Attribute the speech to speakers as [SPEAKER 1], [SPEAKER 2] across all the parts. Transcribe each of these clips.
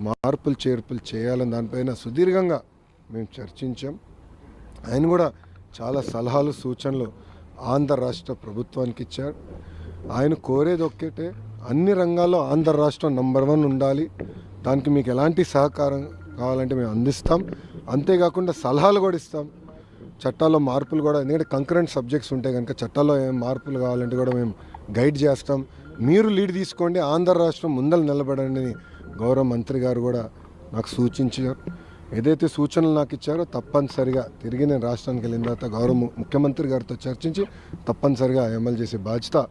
[SPEAKER 1] మార్పులు చేర్పులు చేయాలని దానిపైన సుదీర్ఘంగా మేము చర్చించాం. ఆయన కూడా చాలా సలహాలు సూచనలు ఆంధ్ర రాష్ట్ర ప్రభుత్వానికి ఇచ్చారు. ఆయన కోరేది ఒక్కటే, అన్ని రంగాల్లో ఆంధ్ర రాష్ట్రం నంబర్ 1 ఉండాలి. దానికి మీకు ఎలాంటి సహకారం కావాలంటే మేము అందిస్తాం. అంతేకాకుండా సలహాలు కూడా ఇస్తాం. చట్టాల్లో మార్పులు కూడా, ఎందుకంటే కంకరెంట్ సబ్జెక్ట్స్ ఉంటాయి కనుక చట్టాల్లో ఏం మార్పులు కావాలంటే కూడా మేము గైడ్ చేస్తాం. మీరు లీడ్ తీసుకోండి, ఆంధ్ర రాష్ట్రం ముందర నిలబడండి అని గౌరవ మంత్రి గారు కూడా నాకు సూచించారు. ఏదైతే సూచనలు నాకు ఇచ్చారో తప్పనిసరిగా తిరిగి నేను రాష్ట్రానికి వెళ్ళిన తర్వాత గౌరవ ముఖ్యమంత్రి గారితో చర్చించి తప్పనిసరిగా అమలు చేసే బాధ్యత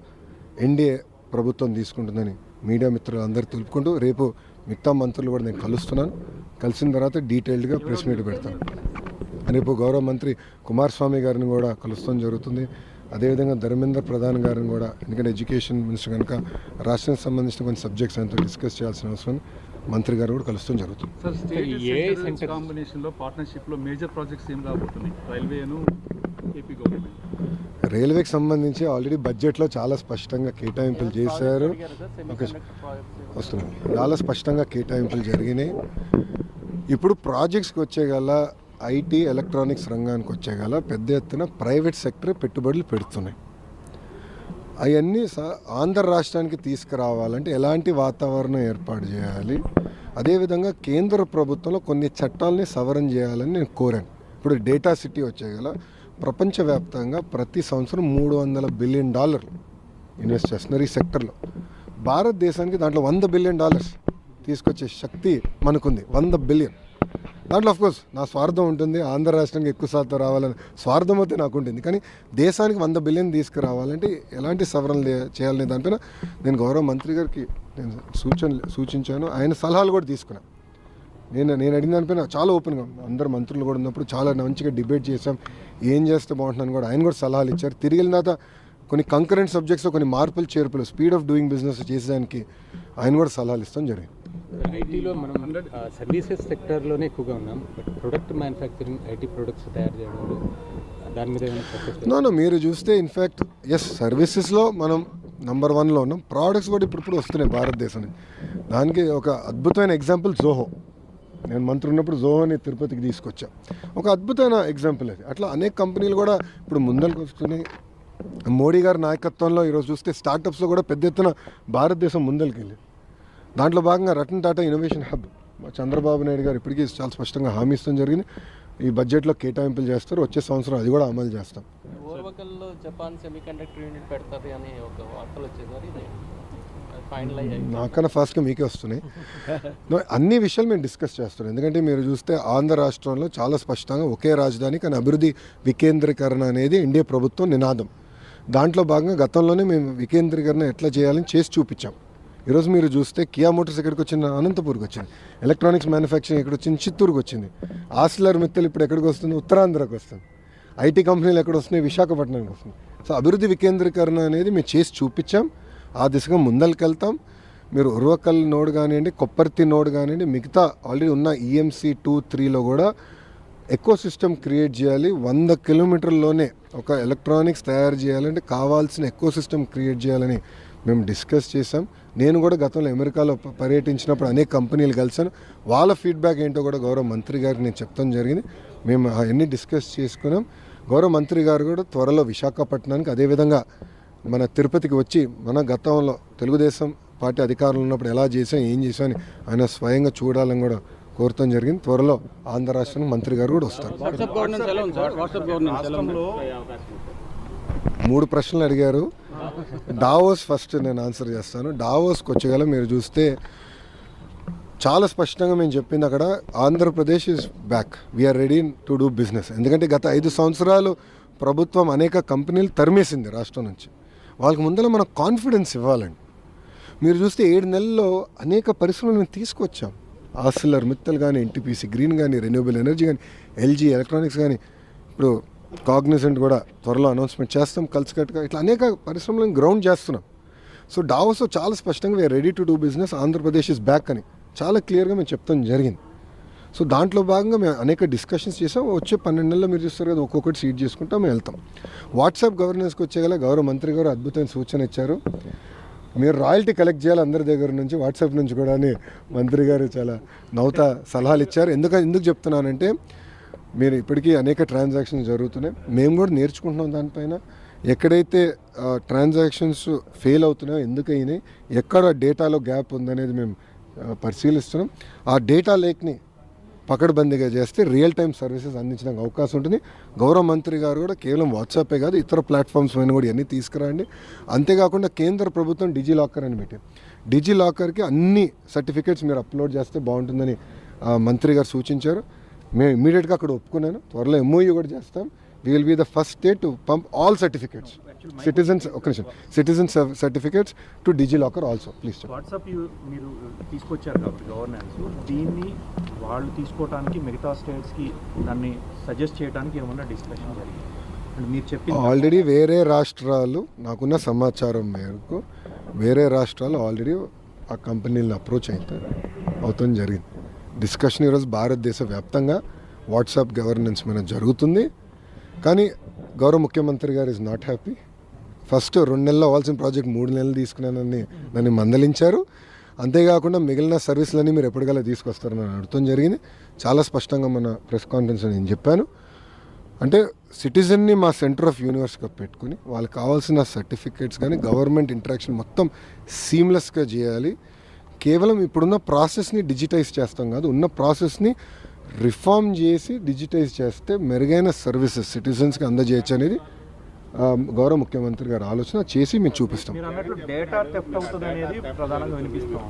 [SPEAKER 1] ఎన్డీఏ ప్రభుత్వం తీసుకుంటుందని మీడియా మిత్రులందరూ తెలుపుకుంటూ, రేపు మిగతా మంత్రులు కూడా నేను కలుస్తున్నాను. కలిసిన తర్వాత డీటెయిల్డ్గా ప్రెస్ మీట్ పెడతాను. రేపు గౌరవ మంత్రి కుమారస్వామి గారిని కూడా కలుస్తాం జరుగుతుంది. అదేవిధంగా ధర్మేంద్ర ప్రధాన్ గారిని కూడా, ఎందుకంటే ఎడ్యుకేషన్ మినిస్టర్ కనుక రాష్ట్రానికి సంబంధించిన కొన్ని సబ్జెక్ట్స్ అంతా డిస్కస్ చేయాల్సిన అవసరం మంత్రి గారు కూడా కలుస్తాం జరుగుతుంది. రైల్వేకి సంబంధించి ఆల్రెడీ బడ్జెట్లో చాలా స్పష్టంగా కేటాయింపులు చేశారు. చాలా స్పష్టంగా కేటాయింపులు జరిగినాయి. ఇప్పుడు ప్రాజెక్ట్స్కి వచ్చేగల ఐటీ ఎలక్ట్రానిక్స్ రంగానికి వచ్చేగల పెద్ద ఎత్తున ప్రైవేట్ సెక్టర్ పెట్టుబడులు పెడుతున్నాయి. అవన్నీ ఆంధ్ర రాష్ట్రానికి తీసుకురావాలంటే ఎలాంటి వాతావరణం ఏర్పాటు చేయాలి, అదేవిధంగా కేంద్ర ప్రభుత్వంలో కొన్ని చట్టాలని సవరణ చేయాలని నేను కోరాను. ఇప్పుడు డేటా సిటీ వచ్చేగల ప్రపంచవ్యాప్తంగా ప్రతి సంవత్సరం $300 బిలియన్ ఇన్వెస్ట్ చేస్తున్నారు ఈ సెక్టర్లో. భారతదేశానికి దాంట్లో $100 బిలియన్ తీసుకొచ్చే శక్తి మనకుంది. 100 బిలియన్. దాంట్లో ఆఫ్కోర్స్ నా స్వార్థం ఉంటుంది, ఆంధ్ర రాష్ట్రానికి ఎక్కువ శాతం రావాలని స్వార్థం అయితే నాకు ఉంటుంది. కానీ దేశానికి 100 బిలియన్ తీసుకురావాలంటే ఎలాంటి సవరణలు చేయాలనే దానిపైన నేను గౌరవ మంత్రి గారికి నేను సూచించాను. ఆయన సలహాలు కూడా తీసుకున్నాను. నేను అడిగిన దానిపైన చాలా ఓపెన్గా అందరు మంత్రులు కూడా ఉన్నప్పుడు చాలా మంచిగా డిబేట్ చేశాం. ఏం చేస్తే బాగుంటుందని కూడా ఆయన కూడా సలహాలు ఇచ్చారు. తిరిగి వెళ్ళిన తర్వాత కొన్ని కంకరెంట్ సబ్జెక్ట్స్లో కొన్ని మార్పులు చేర్పులు స్పీడ్ ఆఫ్ డూయింగ్ బిజినెస్ చేసేదానికి ఆయన కూడా సలహాలు ఇస్తాం జరిగింది.
[SPEAKER 2] ఐటీలో మనం సర్వీసెస్ సెక్టర్లోనే ఎక్కువగా ఉన్నాం, but product manufacturing IT products తయారు చేయడంలో దాని మీద
[SPEAKER 1] నో మీరు చూస్తే ఇన్ఫ్యాక్ట్ సర్వీసెస్లో మనం నంబర్ 1లో ఉన్నాం. ప్రోడక్ట్స్ కూడా ఇప్పుడు వస్తున్నాయి భారతదేశానికి. దానికి ఒక అద్భుతమైన ఎగ్జాంపుల్ జోహో. నేను మంత్రి ఉన్నప్పుడు జోహోని తిరుపతికి తీసుకొచ్చా. ఒక అద్భుతమైన ఎగ్జాంపుల్ అది. అట్లా అనేక కంపెనీలు కూడా ఇప్పుడు ముందరికి వస్తున్నాయి. మోడీ గారి నాయకత్వంలో ఈరోజు చూస్తే స్టార్టప్స్లో కూడా పెద్ద ఎత్తున భారతదేశం ముందరికి వెళ్ళింది. దాంట్లో భాగంగా రతన్ టాటా ఇన్నోవేషన్ హబ్ చంద్రబాబు నాయుడు గారు ఇప్పటికీ చాలా స్పష్టంగా హామీ ఇస్తాం జరిగింది. ఈ బడ్జెట్లో కేటాయింపులు చేస్తారు. వచ్చే సంవత్సరం అది కూడా అమలు చేస్తాం. నాకన్నా ఫాస్ట్గా మీకే వస్తున్నాయి. అన్ని విషయాలు మేము డిస్కస్ చేస్తున్నాం. ఎందుకంటే మీరు చూస్తే ఆంధ్ర రాష్ట్రంలో చాలా స్పష్టంగా ఒకే రాజధాని కానీ అభివృద్ధి వికేంద్రీకరణ అనేది ఎన్డీఏ ప్రభుత్వం నినాదం. దాంట్లో భాగంగా గతంలోనే మేము వికేంద్రీకరణ ఎట్లా చేయాలని చేసి చూపించాం. ఈరోజు మీరు చూస్తే కియా మోటార్స్ ఎక్కడికి వచ్చింది, అనంతపూర్కి వచ్చింది. ఎలక్ట్రానిక్స్ మ్యానుఫ్యాక్చరింగ్ ఎక్కడ వచ్చింది, చిత్తూరుకు వచ్చింది. ఆర్సిలర్ మిత్తల్ ఇప్పుడు ఎక్కడికి వస్తుంది, ఉత్తరాంధ్రకు వస్తుంది. ఐటీ కంపెనీలు ఎక్కడ వస్తున్నాయి, విశాఖపట్నానికి వస్తుంది. సో అభివృద్ధి వికేంద్రీకరణ అనేది మేము చేసి చూపించాం. ఆ దిశగా ముందరికి వెళ్తాం. మీరు ఉర్వకల్ నోడ్ కానివ్వండి, కొప్పర్తి నోడ్ కానివ్వండి, మిగతా ఆల్రెడీ ఉన్న ఈఎంసీ 2-3లో కూడా ఎకో సిస్టమ్ క్రియేట్ చేయాలి. 100 కిలోమీటర్లోనే ఒక ఎలక్ట్రానిక్స్ తయారు చేయాలంటే కావాల్సిన ఎకో సిస్టమ్ క్రియేట్ చేయాలని మేము డిస్కస్ చేసాం. నేను కూడా గతంలో అమెరికాలో పర్యటించినప్పుడు అనేక కంపెనీలు కలిసాను. వాళ్ళ ఫీడ్బ్యాక్ ఏంటో కూడా గౌరవ మంత్రి గారికి నేను చెప్తాం జరిగింది. మేము అవన్నీ డిస్కస్ చేసుకున్నాం. గౌరవ మంత్రి గారు కూడా త్వరలో విశాఖపట్నానికి, అదేవిధంగా మన తిరుపతికి వచ్చి మన గతంలో తెలుగుదేశం పార్టీ అధికారంలో ఉన్నప్పుడు ఎలా చేసాం, ఏం చేసాం అని ఆయన స్వయంగా చూడాలని కూడా కోరటం జరిగింది. త్వరలో ఆంధ్ర రాష్ట్రానికి మంత్రి గారు కూడా వస్తారు. 3 ప్రశ్నలు అడిగారు. డావోస్ ఫస్ట్ నేను ఆన్సర్ చేస్తాను. డావోస్కి వచ్చేగల మీరు చూస్తే చాలా స్పష్టంగా మేము చెప్పింది అక్కడ Andhra Pradesh is back, we are ready to do business. ఎందుకంటే గత 5 సంవత్సరాలు ప్రభుత్వం అనేక కంపెనీలు తరిమేసింది రాష్ట్రం నుంచి. వాళ్ళకి ముందర మనం కాన్ఫిడెన్స్ ఇవ్వాలండి. మీరు చూస్తే 7 నెలల్లో అనేక పరిశ్రమలు మేము తీసుకొచ్చాం. ఆర్సిలర్ మిత్తల్ కానీ, ఎన్టీపీసీ గ్రీన్ కానీ, రెన్యూబుల్ ఎనర్జీ కానీ, ఎల్జీ ఎలక్ట్రానిక్స్ కానీ, ఇప్పుడు కాగ్నిజెంట్ కూడా త్వరలో అనౌన్స్మెంట్ చేస్తాం. కలిసికట్టుగా ఇట్లా అనేక పరిశ్రమలను గ్రౌండ్ చేస్తున్నాం. సో డావోస్లో చాలా స్పష్టంగా we are ready to do business, Andhra Pradesh is back అని చాలా క్లియర్గా మేము చెప్తాం జరిగింది. సో దాంట్లో భాగంగా మేము అనేక డిస్కషన్స్ చేసాం. వచ్చే 12 నెలల్లో మీరు చూస్తారు కదా, ఒక్కొక్కటి సీట్ చేసుకుంటాం మేము వెళ్తాం. వాట్సాప్ గవర్నెన్స్కి వచ్చేగల గౌరవ మంత్రి గారు అద్భుతమైన సూచన ఇచ్చారు. మీరు రాయల్టీ కలెక్ట్ చేయాలి అందరి దగ్గర నుంచి, వాట్సాప్ నుంచి కూడా అని మంత్రి గారు చాలా నవ్వుతా సలహాలు ఇచ్చారు. ఎందుకు చెప్తున్నానంటే మీరు ఇప్పటికీ అనేక ట్రాన్సాక్షన్స్ జరుగుతున్నాయి, మేము కూడా నేర్చుకుంటున్నాం దానిపైన. ఎక్కడైతే ట్రాన్సాక్షన్స్ ఫెయిల్ అవుతున్నాయో, ఎందుకు అయినాయి, ఎక్కడ డేటాలో గ్యాప్ ఉందనేది మేము పరిశీలిస్తున్నాం. ఆ డేటా లేక్ని పకడ్బందీగా చేస్తే రియల్ టైం సర్వీసెస్ అందించడానికి అవకాశం ఉంటుంది. గౌరవ మంత్రి గారు కూడా కేవలం వాట్సాపే కాదు, ఇతర ప్లాట్ఫామ్స్ పైన కూడా ఇవన్నీ తీసుకురండి. అంతేకాకుండా కేంద్ర ప్రభుత్వం డిజిలాకర్ అని పెట్టి, డిజిలాకర్కి అన్ని సర్టిఫికేట్స్ మీరు అప్లోడ్ చేస్తే బాగుంటుందని మంత్రి గారు సూచించారు. మేము ఇమీడియట్గా అక్కడ ఒప్పుకున్నాను. త్వరలో MOU కూడా చేస్తాం. We will be the first state to pump all certificates, citizen certificates to DigiLocker also. Please.
[SPEAKER 3] WhatsApp మీరు తీసుకొచ్చారు కాబట్టి గవర్నెన్స్, దీన్ని వాళ్ళు తీసుకోవడానికి మిగతా స్టేట్స్కి దాన్ని సజెస్ట్ చేయడానికి ఏమన్నా డిస్కషన్ జరిగింది అంటే మీరు చెప్పి
[SPEAKER 1] ఆల్రెడీ వేరే రాష్ట్రాలు, నాకున్న సమాచారం మేరకు వేరే రాష్ట్రాలు ఆల్రెడీ ఆ కంపెనీలను అప్రోచ్ అవుతాం జరిగింది. డిస్కషన్ ఈరోజు భారతదేశ వ్యాప్తంగా వాట్సాప్ గవర్నెన్స్ మీద జరుగుతుంది. కానీ గౌరవ ముఖ్యమంత్రి గారు ఈజ్ నాట్ హ్యాపీ. ఫస్ట్ 2 నెలలు అవ్వాల్సిన ప్రాజెక్ట్ 3 నెలలు తీసుకున్నానని నన్ను మందలించారు. అంతేకాకుండా మిగిలిన సర్వీసులన్నీ మీరు ఎప్పటికల్లా తీసుకొస్తారని అడగడం జరిగింది. చాలా స్పష్టంగా మన ప్రెస్ కాన్ఫరెన్స్ నేను చెప్పాను. అంటే సిటిజన్ని మా సెంటర్ ఆఫ్ యూనివర్స్గా పెట్టుకుని వాళ్ళకి కావాల్సిన సర్టిఫికేట్స్ కానీ గవర్నమెంట్ ఇంటరాక్షన్ మొత్తం సీమ్లెస్గా చేయాలి. కేవలం ఇప్పుడున్న ప్రాసెస్ని డిజిటైజ్ చేస్తాం కాదు, ఉన్న ప్రాసెస్ని రిఫార్మ్ చేసి డిజిటైజ్ చేస్తే మెరుగైన సర్వీసెస్ సిటిజన్స్కి అందజేయచ్చు అనేది గౌరవ ముఖ్యమంత్రి గారు ఆలోచన చేసి మేము చూపిస్తాం.
[SPEAKER 3] మీరు అన్నట్లు డేటా థెఫ్ట్ అవుతుంది అనేది ప్రధానంగా వినిపిస్తాం.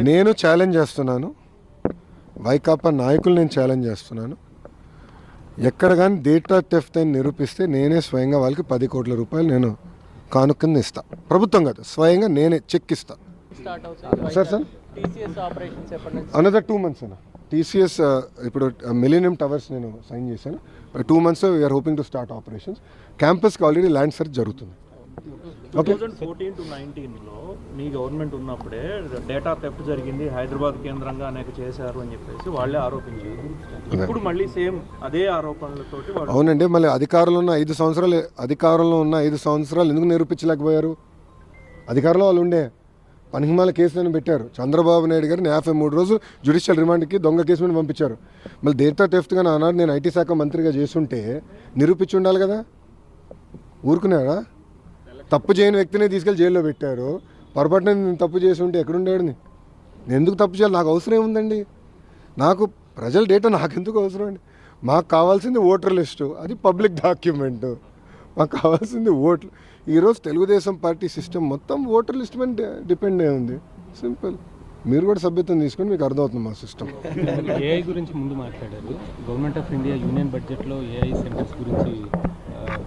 [SPEAKER 1] నేను ఛాలెంజ్ చేస్తున్నాను, వైకాపా నాయకులు నేను ఛాలెంజ్ చేస్తున్నాను. ఎక్కడ కానీ డేటా థెఫ్ట్ అని నిరూపిస్తే నేనే స్వయంగా వాళ్ళకి 10 కోట్ల రూపాయలు నేను కానుకని ఇస్తా. ప్రభుత్వం కాదు, స్వయంగా నేనే చెక్ ఇస్తా. సార్ అనదర్ 2 months అన్న. TCS ఇప్పుడు మిలీనియం టవర్స్ నేను సైన్ చేశాను. 2 months we're hoping to start operations. క్యాంపస్కి ఆల్రెడీ ల్యాండ్ సెర్చ్ జరుగుతుంది.
[SPEAKER 3] 2014 to 19లో మీ గవర్నమెంట్ ఉన్నప్పుడే డేటా థెఫ్ట్ జరిగింది, హైదరాబాద్ కేంద్రంగా అనేక చేశారు అని చెప్పేసి వాళ్ళే ఆరోపించారు. ఇప్పుడు మళ్ళీ సేమ్ అదే ఆరోపణలతోటి
[SPEAKER 1] అవునండి. మళ్ళీ అధికారంలో ఉన్న 5 సంవత్సరాలు ఎందుకు నిరూపించలేకపోయారు? అధికారంలో వాళ్ళు ఉండే పనిహిమాల కేసులను పెట్టారు. చంద్రబాబు నాయుడు గారిని 53 రోజులు జ్యుడిషియల్ రిమాండ్కి దొంగ కేసు మీద పంపించారు. మళ్ళీ డేటా థెఫ్ట్గా ఆనాడు నేను IT శాఖ మంత్రిగా చేస్తుంటే నిరూపించి ఉండాలి కదా. ఊరుకున్నారా? తప్పు చేయని వ్యక్తిని తీసుకెళ్ళి జైల్లో పెట్టారు. పొరపాటున నేను తప్పు చేసి ఉంటే ఎక్కడుండేవాడిని? నేను ఎందుకు తప్పు చేయాలి? నాకు అవసరం ఏముందండి? నాకు ప్రజల డేటా నాకు ఎందుకు అవసరం అండి? మాకు కావాల్సింది ఓటర్ లిస్టు, అది పబ్లిక్ డాక్యుమెంటు. మాకు కావాల్సింది ఓట్లు. ఈరోజు తెలుగుదేశం పార్టీ సిస్టమ్ మొత్తం ఓటర్ లిస్ట్ మీద డిపెండ్ అయి ఉంది. సింపుల్. మీరు కూడా సభ్యత్వం తీసుకొని మీకు అర్థమవుతుంది మా సిస్టమ్.
[SPEAKER 2] AI గురించి ముందు మాట్లాడారు. గవర్నమెంట్ ఆఫ్ ఇండియా యూనియన్ బడ్జెట్లో AI సెంటర్స్ గురించి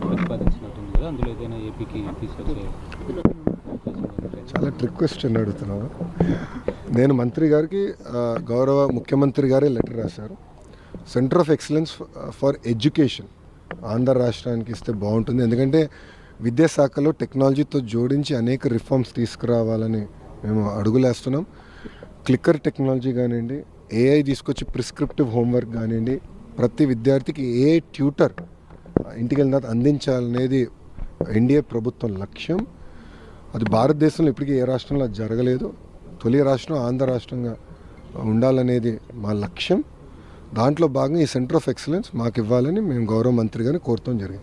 [SPEAKER 2] ప్రతిపాదించినట్టుంది కదా, అందులో ఏదైనా ఏపీకి తీసుకొచ్చే
[SPEAKER 1] చాలా ట్రిక్ క్వశ్చన్ అడుగుతున్నాను. నేను మంత్రి గారికి గౌరవ ముఖ్యమంత్రి గారే లెటర్ రాశారు. Centre of excellence for education Andhra రాష్ట్రానికి ఇస్తే బాగుంటుంది. ఎందుకంటే విద్యాశాఖలో టెక్నాలజీతో జోడించి అనేక రిఫార్మ్స్ తీసుకురావాలని మేము అడుగులేస్తున్నాం. క్లిక్కర్ టెక్నాలజీ కానివ్వండి, AI తీసుకొచ్చి ప్రిస్క్రిప్టివ్ హోంవర్క్ కానివ్వండి, ప్రతి విద్యార్థికి AI ట్యూటర్ ఇంటికి వెళ్ళిన తర్వాత అందించాలనేది ఎన్డీఏ ప్రభుత్వం లక్ష్యం. అది భారతదేశంలో ఇప్పటికీ ఏ రాష్ట్రంలో జరగలేదు. తొలి రాష్ట్రం ఆంధ్ర రాష్ట్రంగా ఉండాలనేది మా లక్ష్యం. దాంట్లో భాగంగా ఈ సెంటర్ ఆఫ్ ఎక్సలెన్స్ మాకు ఇవ్వాలని మేము గౌరవ మంత్రి గారిని కోరటం జరిగింది.